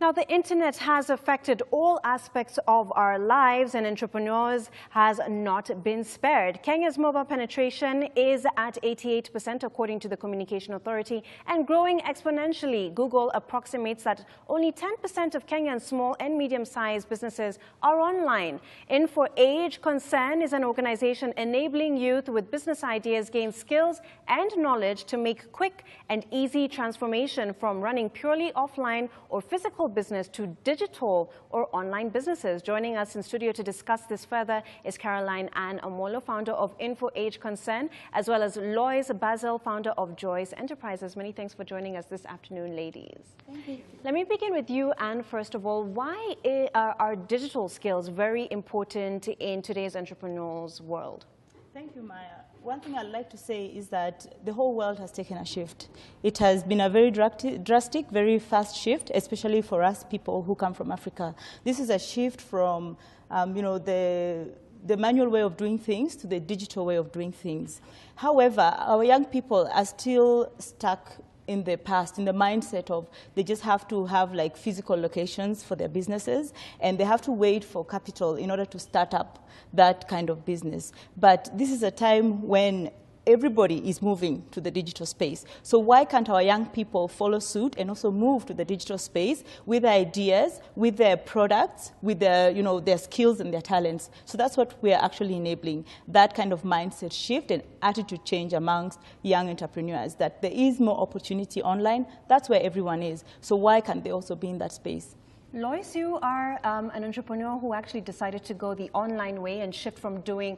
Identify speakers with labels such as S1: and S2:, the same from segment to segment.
S1: Now, the internet has affected all aspects of our lives, and entrepreneurs has not been spared. Kenya's mobile penetration is at 88% according to the Communication Authority and growing exponentially. Google approximates that only 10% of Kenyan small and medium-sized businesses are online. InfoAge Concern is an organization enabling youth with business ideas gain skills and knowledge to make quick and easy transformation from running purely offline or physical business to digital or online businesses. Joining us in studio to discuss this further is Caroline Ann Amolo, founder of InfoAge Concern, as well as Lois Basil, founder of Joyce Enterprises. Many thanks for joining us this afternoon, ladies.
S2: Thank you.
S1: Let me begin with you, Anne, first of all. Why are digital skills very important in today's entrepreneur's world?
S2: Thank you, Maya. One thing I'd like to say is that the whole world has taken a shift. It has been a very drastic, very fast shift, especially for us people who come from Africa. This is a shift from, the manual way of doing things to the digital way of doing things. However, our young people are still stuck in the past, in the mindset of they just have to have like physical locations for their businesses, and they have to wait for capital in order to start up that kind of business. But this is a time when everybody is moving to the digital space. So why can't our young people follow suit and also move to the digital space with their ideas, with their products, with their, their skills and their talents? So that's what we are actually enabling, that kind of mindset shift and attitude change amongst young entrepreneurs, that there is more opportunity online. That's where everyone is. So why can't they also be in that space?
S1: Lois, you are an entrepreneur who actually decided to go the online way and shift from doing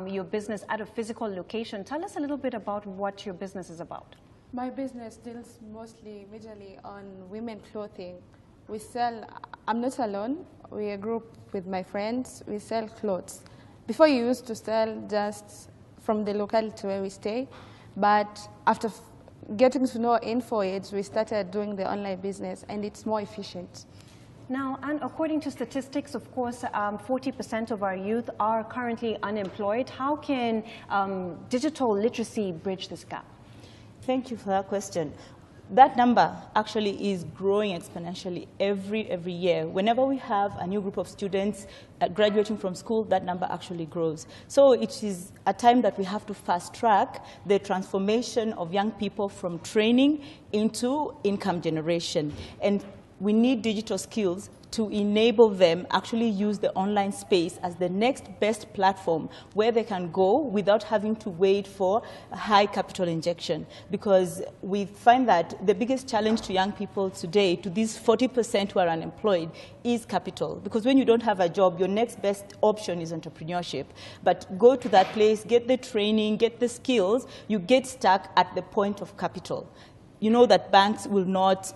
S1: your business at a physical location. Tell us a little bit about what your business is about.
S3: My business deals majorly on women clothing. We sell, I'm not alone, we're a group with my friends, we sell clothes. Before you used to sell just from the locality where we stay, but after getting to know InfoAge, we started doing the online business and it's more efficient.
S1: Now, and according to statistics, of course, 40% of our youth are currently unemployed. How can digital literacy bridge this gap?
S2: Thank you for that question. That number actually is growing exponentially every year. Whenever we have a new group of students graduating from school, that number actually grows. So it is a time that we have to fast track the transformation of young people from training into income generation. And we need digital skills to enable them actually use the online space as the next best platform where they can go without having to wait for a high capital injection. Because we find that the biggest challenge to young people today, to these 40% who are unemployed, is capital. Because when you don't have a job, your next best option is entrepreneurship. But go to that place, get the training, get the skills, you get stuck at the point of capital. You know that banks will not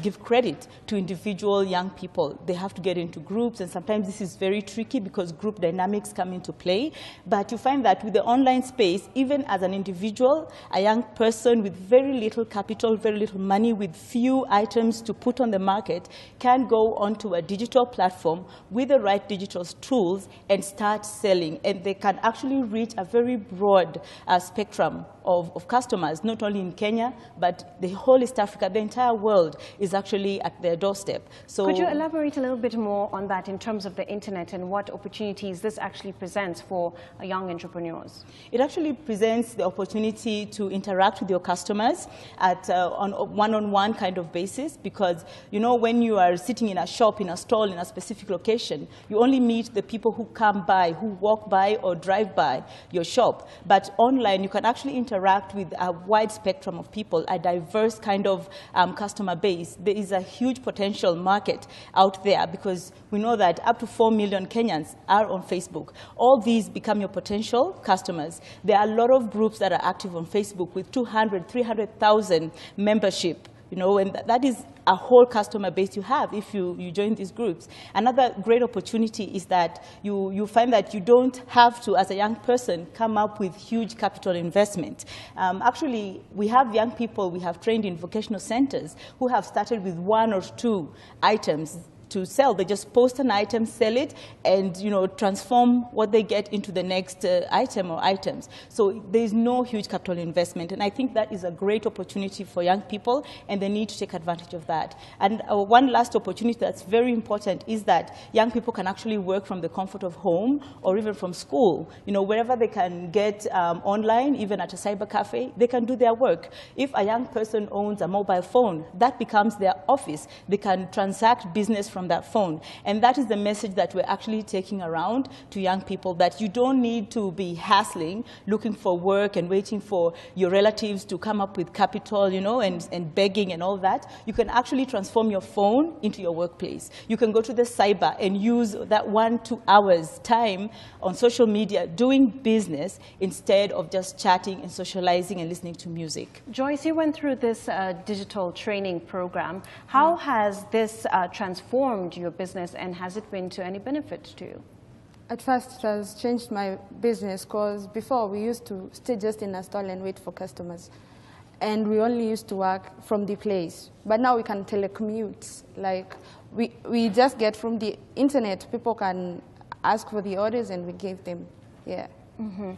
S2: give credit to individual young people. They have to get into groups, and sometimes this is very tricky because group dynamics come into play. But you find that with the online space, even as an individual, a young person with very little capital, very little money, with few items to put on the market, can go onto a digital platform with the right digital tools and start selling. And they can actually reach a very broad spectrum of customers, not only in Kenya, but the whole East Africa, the entire world is actually at their doorstep. So
S1: could you elaborate a little bit more on that in terms of the internet and what opportunities this actually presents for young entrepreneurs?
S2: It actually presents the opportunity to interact with your customers at on a one-on-one kind of basis, because when you are sitting in a shop, in a stall, in a specific location, you only meet the people who come by, who walk by or drive by your shop. But online, you can actually interact with a wide spectrum of people, a diverse kind of customer base. There is a huge potential market out there because we know that up to 4 million Kenyans are on Facebook. All these become your potential customers. There are a lot of groups that are active on Facebook with 200, 300,000 membership. And that is a whole customer base you have if you join these groups. Another great opportunity is that you find that you don't have to, as a young person, come up with huge capital investment. Actually, we have young people we have trained in vocational centers who have started with 1 or 2 items. sell. They just post an item, sell it, and transform what they get into the next item or items. So there's no huge capital investment, and I think that is a great opportunity for young people, and they need to take advantage of that. And one last opportunity that's very important is that young people can actually work from the comfort of home or even from school. Wherever they can get online, even at a cyber cafe, they can do their work. If a young person owns a mobile phone, that becomes their office. They can transact business from that phone. And that is the message that we're actually taking around to young people, that you don't need to be hassling, looking for work and waiting for your relatives to come up with capital, and begging and all that. You can actually transform your phone into your workplace. You can go to the cyber and use that 1-2 hours time on social media doing business instead of just chatting and socializing and listening to music.
S1: Joyce, you went through this digital training program. How has this transformed your business, and has it been to any benefit to you?
S3: At first, it has changed my business, because before we used to stay just in a stall and wait for customers. And we only used to work from the place. But now we can telecommute. Like, we just get from the internet. People can ask for the orders and we give them. Yeah.
S1: Mm-hmm.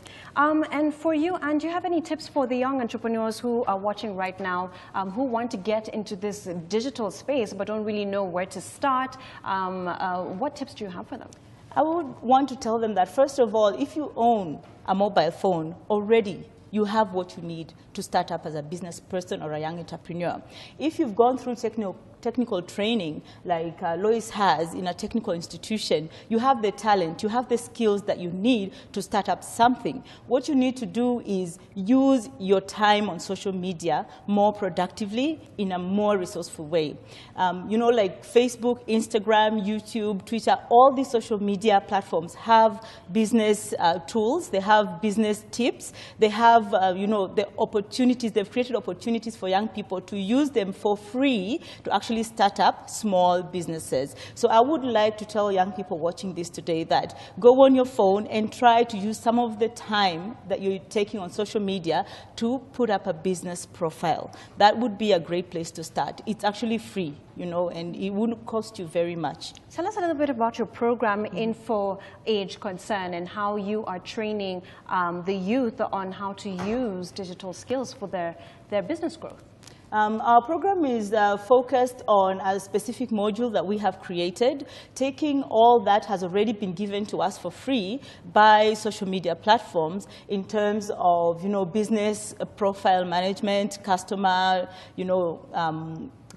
S1: And for you, and do you have any tips for the young entrepreneurs who are watching right now, who want to get into this digital space but don't really know where to start? What tips do you have for them?
S2: I would want to tell them that, first of all, if you own a mobile phone already, you have what you need to start up as a business person or a young entrepreneur. If you've gone through technical training like Lois has in a technical institution, you have the talent, you have the skills that you need to start up something. What you need to do is use your time on social media more productively in a more resourceful way. Like Facebook, Instagram, YouTube, Twitter, all these social media platforms have business tools, they have business tips, they have the opportunities, they've created opportunities for young people to use them for free to actually start up small businesses. So I would like to tell young people watching this today that go on your phone and try to use some of the time that you're taking on social media to put up a business profile. That would be a great place to start. It's actually free, and it wouldn't cost you very much.
S1: Tell us a little bit about your program, InfoAge Concern, and how you are training the youth on how to use digital skills for their business growth.
S2: Our program is focused on a specific module that we have created, taking all that has already been given to us for free by social media platforms in terms of, business profile management, customer,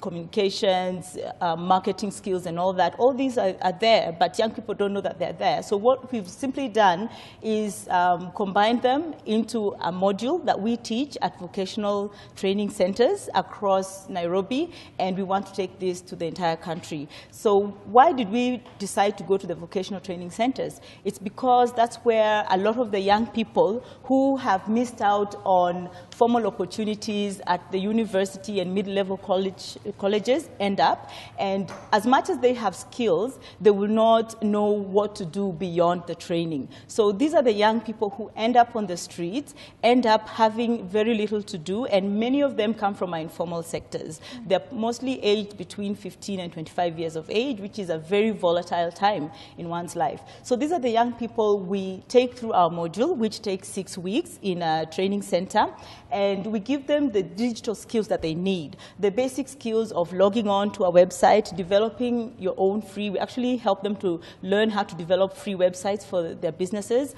S2: communications, marketing skills and all that. All these are there, but young people don't know that they're there. So what we've simply done is combine them into a module that we teach at vocational training centers across Nairobi, and we want to take this to the entire country. So why did we decide to go to the vocational training centers? It's because that's where a lot of the young people who have missed out on formal opportunities at the university and mid-level colleges end up, and as much as they have skills, they will not know what to do beyond the training. So these are the young people who end up on the streets, end up having very little to do, and many of them come from our informal sectors. They're mostly aged between 15 and 25 years of age, which is a very volatile time in one's life. So these are the young people we take through our module, which takes 6 weeks in a training center, and we give them the digital skills that they need, the basic skills of logging on to a website, developing your own free. We actually help them to learn how to develop free websites for their businesses,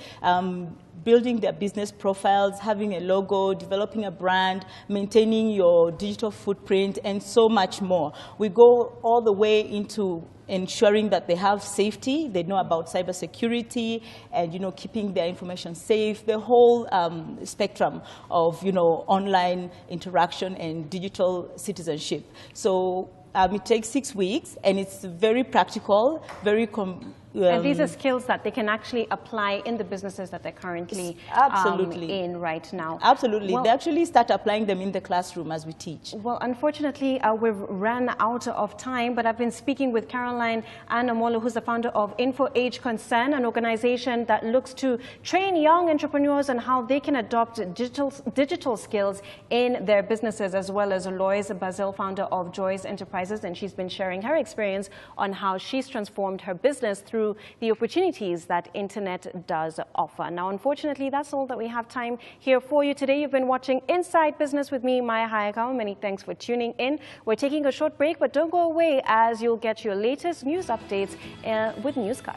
S2: building their business profiles, having a logo, developing a brand, maintaining your digital footprint, and so much more. We go all the way into ensuring that they have safety, they know about cybersecurity, and keeping their information safe, the whole spectrum of online interaction and digital citizenship. So it takes 6 weeks, and it's very practical, very
S1: And these are skills that they can actually apply in the businesses that they're currently in right now.
S2: Absolutely. Well, they actually start applying them in the classroom as we teach.
S1: Well, unfortunately, we've ran out of time, but I've been speaking with Caroline Anamolo, who's the founder of InfoAge Concern, an organization that looks to train young entrepreneurs on how they can adopt digital skills in their businesses, as well as Lois Basil, founder of Joyce Enterprises, and she's been sharing her experience on how she's transformed her business through the opportunities that internet does offer. Now, unfortunately, that's all that we have time here for you today. You've been watching Inside Business with me, Maya Hayakawa. Many thanks for tuning in. We're taking a short break, but don't go away as you'll get your latest news updates with Newscut.